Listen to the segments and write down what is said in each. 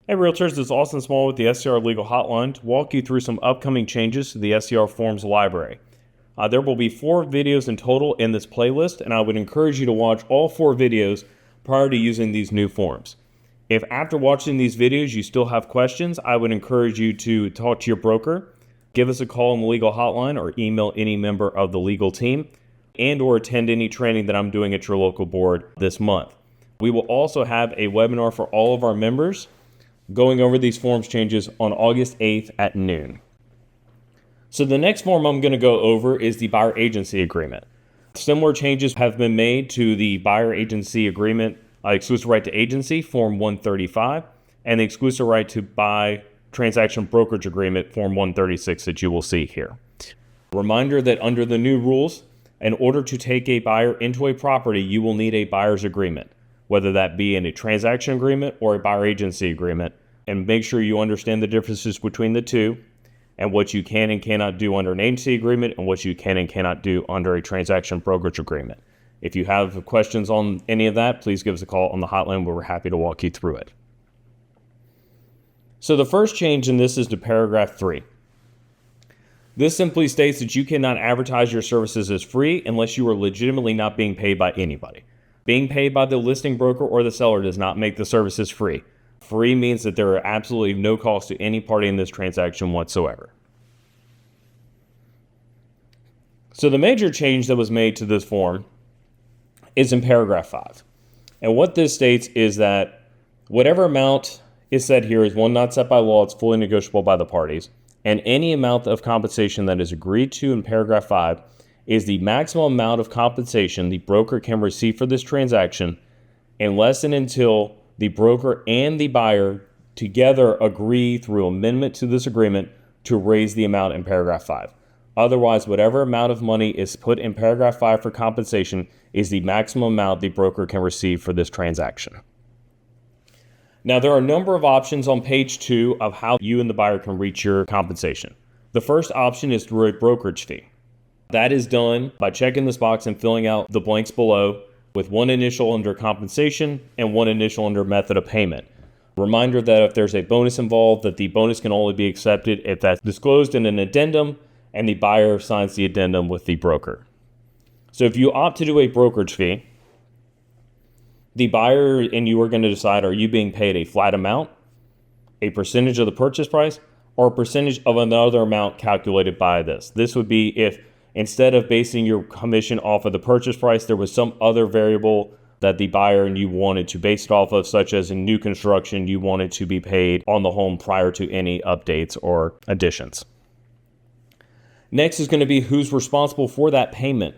Hey Realtors, this is Austin Smallwood with the SCR Legal Hotline to walk you through some upcoming changes to the SCR Forms library. There will be 4 videos in total in this playlist, and I would encourage you to watch all 4 videos prior to using these new forms. If after watching these videos you still have questions, I would encourage you to talk to your broker, give us a call on the legal hotline, or email any member of the legal team, and or attend any training that I'm doing at your local board this month. We will also have a webinar for all of our members going over these forms changes on August 8th at noon. So the next form I'm going to go over is the buyer agency agreement. Similar changes have been made to the buyer agency agreement, exclusive right to agency, Form 135, and the exclusive right to buy transaction brokerage agreement, Form 136, that you will see here. Reminder that under the new rules, in order to take a buyer into a property, you will need a buyer's agreement, whether that be in a transaction agreement or a buyer agency agreement, and make sure you understand the differences between the two and what you can and cannot do under an agency agreement and what you can and cannot do under a transaction brokerage agreement. If you have questions on any of that, please give us a call on the hotline where we're happy to walk you through it. So the first change in this is to paragraph 3. This simply states that you cannot advertise your services as free unless you are legitimately not being paid by anybody. Being paid by the listing broker or the seller does not make the services free. Free means that there are absolutely no cost to any party in this transaction whatsoever. So the major change that was made to this form is in paragraph 5. And what this states is that whatever amount is said here is one not set by law, it's fully negotiable by the parties, and any amount of compensation that is agreed to in paragraph 5 is the maximum amount of compensation the broker can receive for this transaction unless and until the broker and the buyer together agree through amendment to this agreement to raise the amount in paragraph 5. Otherwise, whatever amount of money is put in paragraph 5 for compensation is the maximum amount the broker can receive for this transaction. Now, there are a number of options on page 2 of how you and the buyer can reach your compensation. The first option is through a brokerage fee. That is done by checking this box and filling out the blanks below with one initial under compensation and one initial under method of payment. Reminder that if there's a bonus involved, that the bonus can only be accepted if that's disclosed in an addendum and the buyer signs the addendum with the broker. So if you opt to do a brokerage fee, the buyer and you are going to decide, are you being paid a flat amount, a percentage of the purchase price, or a percentage of another amount calculated by this. This would be if instead of basing your commission off of the purchase price, there was some other variable that the buyer and you wanted to base it off of, such as in new construction, you wanted to be paid on the home prior to any updates or additions. Next is going to be who's responsible for that payment.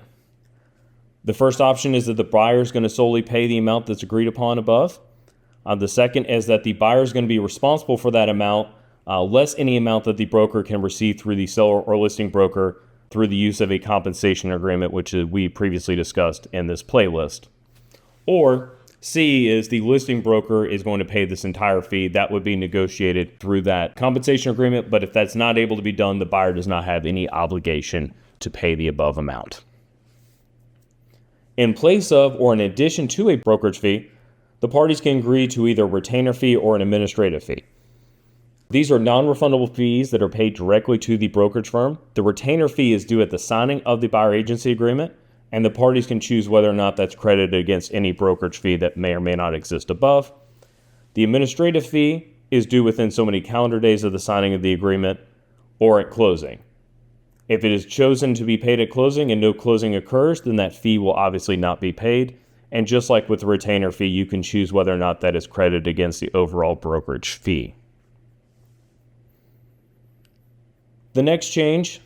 The first option is that the buyer is going to solely pay the amount that's agreed upon above. The second is that the buyer is going to be responsible for that amount, less any amount that the broker can receive through the seller or listing broker through the use of a compensation agreement, which we previously discussed in this playlist. Or C is the listing broker is going to pay this entire fee. That would be negotiated through that compensation agreement, but if that's not able to be done, the buyer does not have any obligation to pay the above amount. In place of or in addition to a brokerage fee, the parties can agree to either a retainer fee or an administrative fee. These are non-refundable fees that are paid directly to the brokerage firm. The retainer fee is due at the signing of the buyer agency agreement, and the parties can choose whether or not that's credited against any brokerage fee that may or may not exist above. The administrative fee is due within so many calendar days of the signing of the agreement or at closing. If it is chosen to be paid at closing and no closing occurs, then that fee will obviously not be paid. And just like with the retainer fee, you can choose whether or not that is credited against the overall brokerage fee. The next change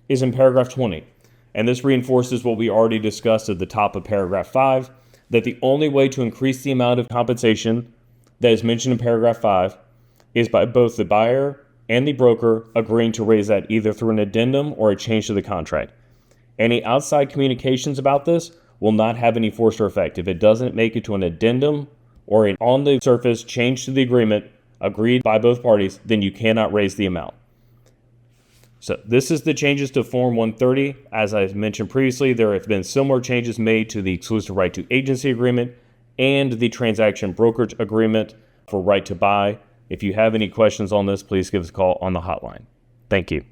is in paragraph 20, and this reinforces what we already discussed at the top of paragraph 5, that the only way to increase the amount of compensation that is mentioned in paragraph 5 is by both the buyer and the broker agreeing to raise that either through an addendum or a change to the contract. Any outside communications about this will not have any force or effect. If it doesn't make it to an addendum or an on the surface change to the agreement agreed by both parties, then you cannot raise the amount. So this is the changes to Form 130. As I mentioned previously, there have been similar changes made to the exclusive right to agency agreement and the transaction brokerage agreement for right to buy. If you have any questions on this, please give us a call on the hotline. Thank you.